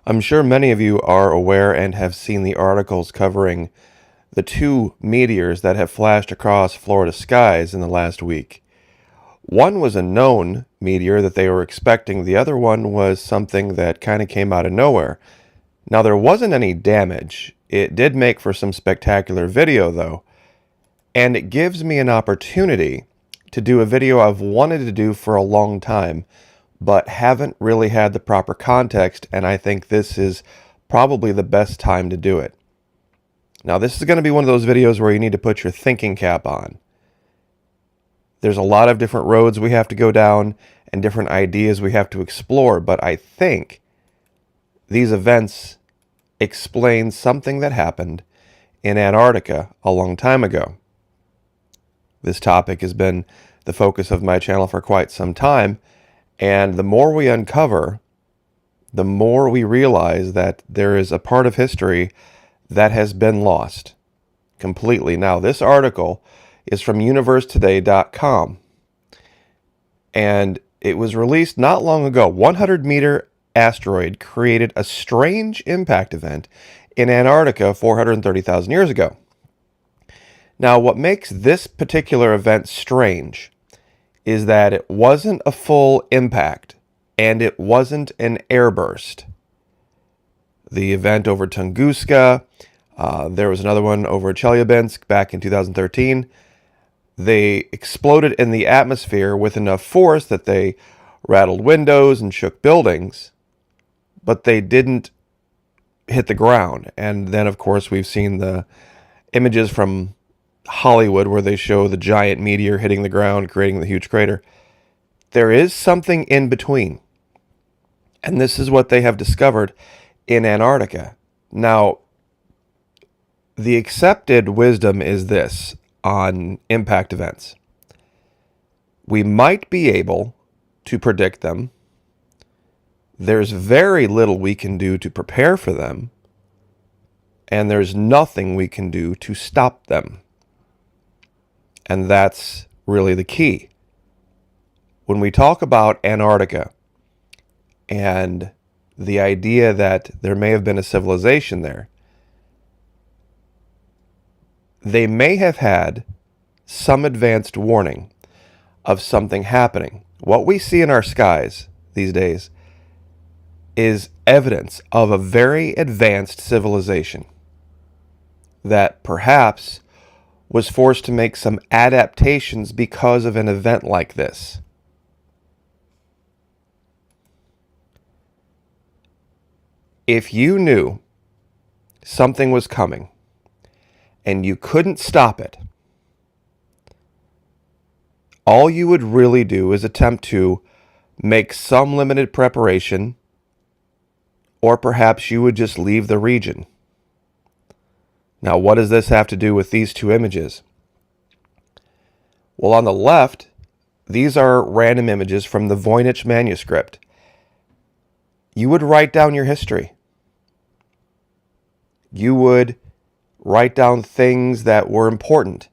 I'm sure many of you are aware and have seen the articles covering the two meteors that have flashed across Florida skies in the last week. One was a known meteor that they were expecting. The other one was something that kind of came out of nowhere. Now, there wasn't any damage. It did make for some spectacular video, though. And it gives me an opportunity to do a video I've wanted to do for a long time, but haven't really had the proper context, and I think this is probably the best time to do it. Now, this is going to be one of those videos where you need to put your thinking cap on. There's a lot of different roads we have to go down and different ideas we have to explore, but I think these events explain something that happened in Antarctica a long time ago. This topic has been the focus of my channel for quite some time, and the more we uncover, the more we realize that there is a part of history that has been lost completely. Now, this article is from universetoday.com, and it was released not long ago. 100-meter asteroid created a strange impact event in Antarctica 430,000 years ago. Now, what makes this particular event strange is that it wasn't a full impact, and it wasn't an airburst. The event over Tunguska, there was another one over Chelyabinsk back in 2013. They exploded in the atmosphere with enough force that they rattled windows and shook buildings, but they didn't hit the ground. And then, of course, we've seen the images from Hollywood where they show the giant meteor hitting the ground, creating the huge crater. There is something in between, and this is what they have discovered in Antarctica. Now, the accepted wisdom is this on impact events. We might be able to predict them. There's very little we can do to prepare for them, and there's nothing we can do to stop them. And that's really the key. When we talk about Antarctica and the idea that there may have been a civilization there, they may have had some advanced warning of something happening. What we see in our skies these days is evidence of a very advanced civilization that perhaps was forced to make some adaptations because of an event like this. If you knew something was coming and you couldn't stop it, all you would really do is attempt to make some limited preparation, or perhaps you would just leave the region. Now, what does this have to do with these two images? Well, on the left, these are random images from the Voynich manuscript. You would write down your history. You would write down things that were important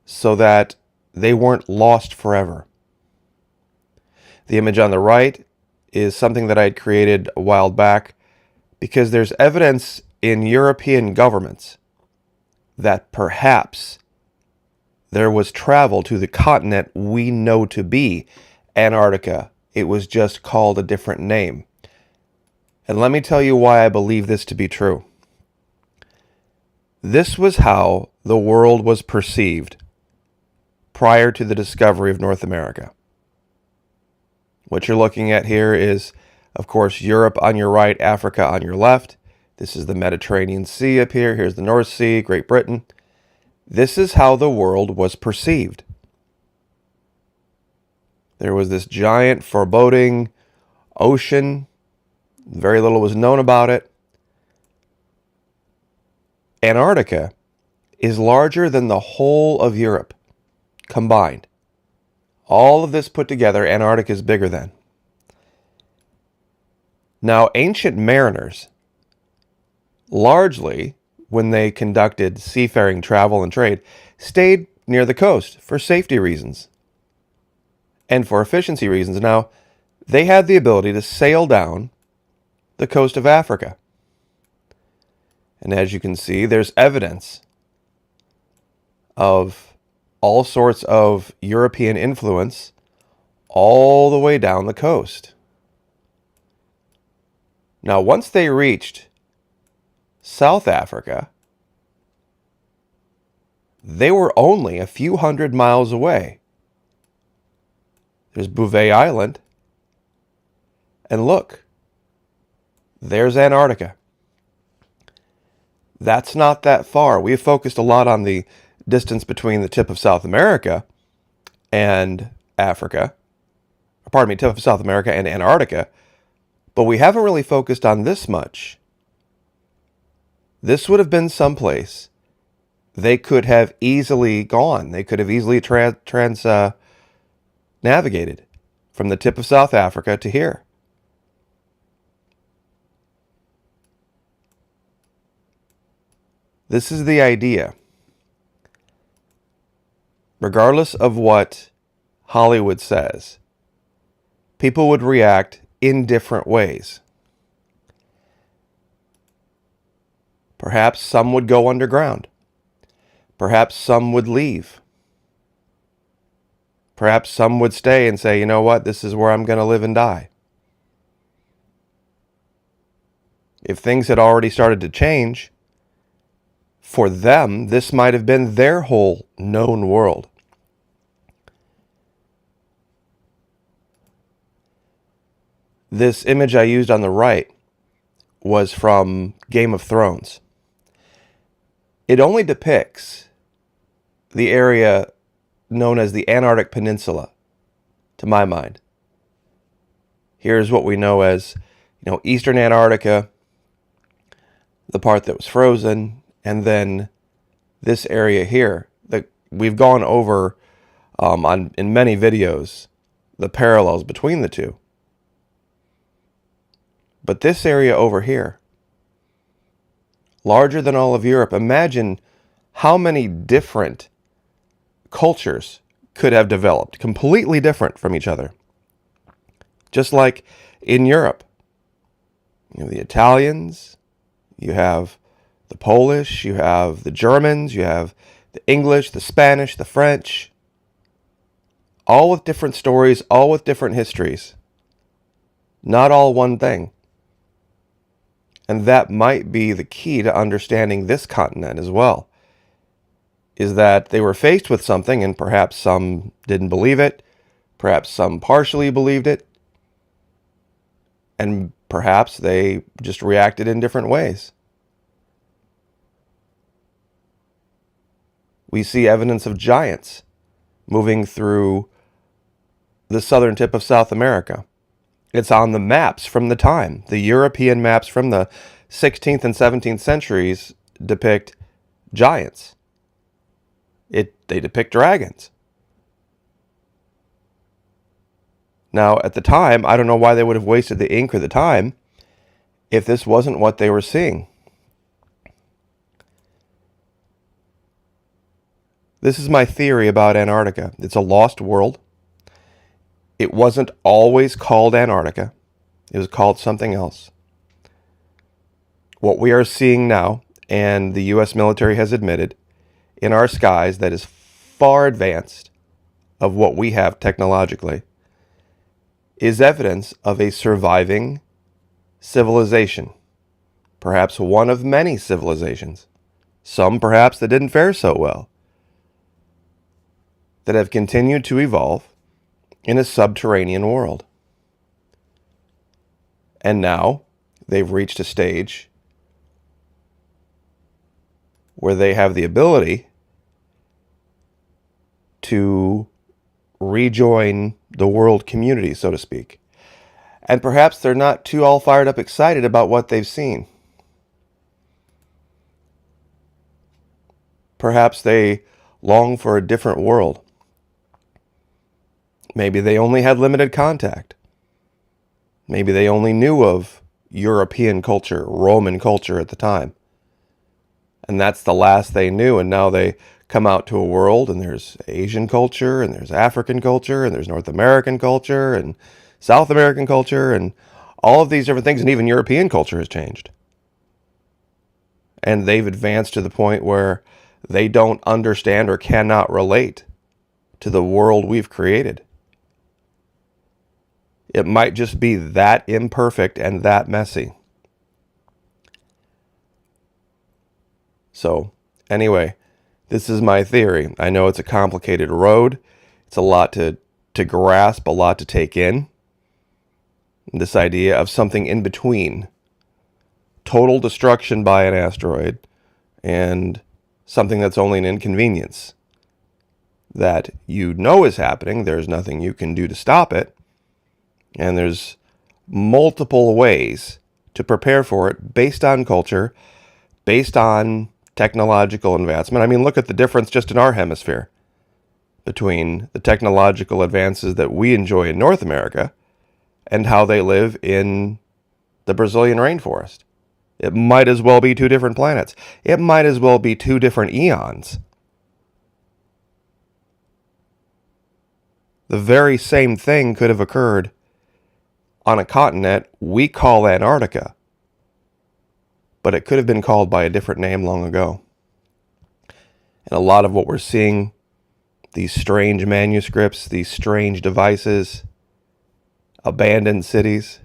so that they weren't lost forever. The image on the right is something that I had created a while back because there's evidence in European governments that perhaps there was travel to the continent we know to be Antarctica. It was just called a different name. And let me tell you why I believe this to be true. This was how the world was perceived prior to the discovery of North America. What you're looking at here is, of course, Europe on your right, Africa on your left. This is the Mediterranean Sea up here. Here's the North Sea, Great Britain. This is how the world was perceived. There was this giant, foreboding ocean. Very little was known about it. Antarctica is larger than the whole of Europe combined. All of this put together, Antarctica is bigger than. Now, ancient mariners, largely, when they conducted seafaring travel and trade, stayed near the coast for safety reasons and for efficiency reasons. Now, they had the ability to sail down the coast of Africa. And as you can see, there's evidence of all sorts of European influence all the way down the coast. Now, once they reached South Africa, they were only a few hundred miles away. There's Bouvet Island. And look, there's Antarctica. That's not that far. We've focused a lot on the distance between the tip of South America and Africa. Pardon me, tip of South America and Antarctica. But we haven't really focused on this much. This would have been someplace they could have easily gone. They could have easily navigated from the tip of South Africa to here. This is the idea. Regardless of what Hollywood says, people would react in different ways. Perhaps some would go underground. Perhaps some would leave. Perhaps some would stay and say, you know what, this is where I'm going to live and die. If things had already started to change, for them, this might have been their whole known world. This image I used on the right was from Game of Thrones. It only depicts the area known as the Antarctic Peninsula, to my mind. Here's what we know as, Eastern Antarctica, the part that was frozen, and then this area here that we've gone over in many videos, the parallels between the two. But this area over here, larger than all of Europe, imagine how many different cultures could have developed, completely different from each other. Just like in Europe, the Italians, you have the Polish, you have the Germans, you have the English, the Spanish, the French, all with different stories, all with different histories. Not all one thing. And that might be the key to understanding this continent as well, is that they were faced with something and perhaps some didn't believe it, perhaps some partially believed it, and perhaps they just reacted in different ways. We see evidence of giants moving through the southern tip of South America. It's on the maps from the time. The European maps from the 16th and 17th centuries depict giants. They depict dragons. Now, at the time, I don't know why they would have wasted the ink or the time if this wasn't what they were seeing. This is my theory about Antarctica. It's a lost world. It wasn't always called Antarctica. It was called something else. What we are seeing now, and the U.S. military has admitted, in our skies that is far advanced of what we have technologically, is evidence of a surviving civilization. Perhaps one of many civilizations. Some perhaps that didn't fare so well. That have continued to evolve in a subterranean world. And now they've reached a stage where they have the ability to rejoin the world community, so to speak. And perhaps they're not too all fired up excited about what they've seen. Perhaps they long for a different world. Maybe they only had limited contact. Maybe they only knew of European culture, Roman culture at the time. And that's the last they knew, and now they come out to a world, and there's Asian culture, and there's African culture, and there's North American culture, and South American culture, and All of these different things, and even European culture has changed. And they've advanced to the point where they don't understand or cannot relate to the world we've created. It might just be that imperfect and that messy. So, anyway, this is my theory. I know it's a complicated road. It's a lot to grasp, a lot to take in. This idea of something in between total destruction by an asteroid and something that's only an inconvenience that you know is happening. There's nothing you can do to stop it. And there's multiple ways to prepare for it based on culture, based on technological advancement. I mean, look at the difference just in our hemisphere between the technological advances that we enjoy in North America and how they live in the Brazilian rainforest. It might as well be two different planets. It might as well be two different eons. The very same thing could have occurred on a continent we call Antarctica, but it could have been called by a different name long ago. And a lot of what we're seeing, these strange manuscripts, these strange devices, abandoned cities,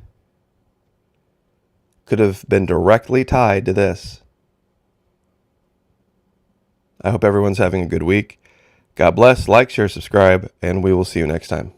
could have been directly tied to this. I hope everyone's having a good week. God bless, like, share, subscribe, and we will see you next time.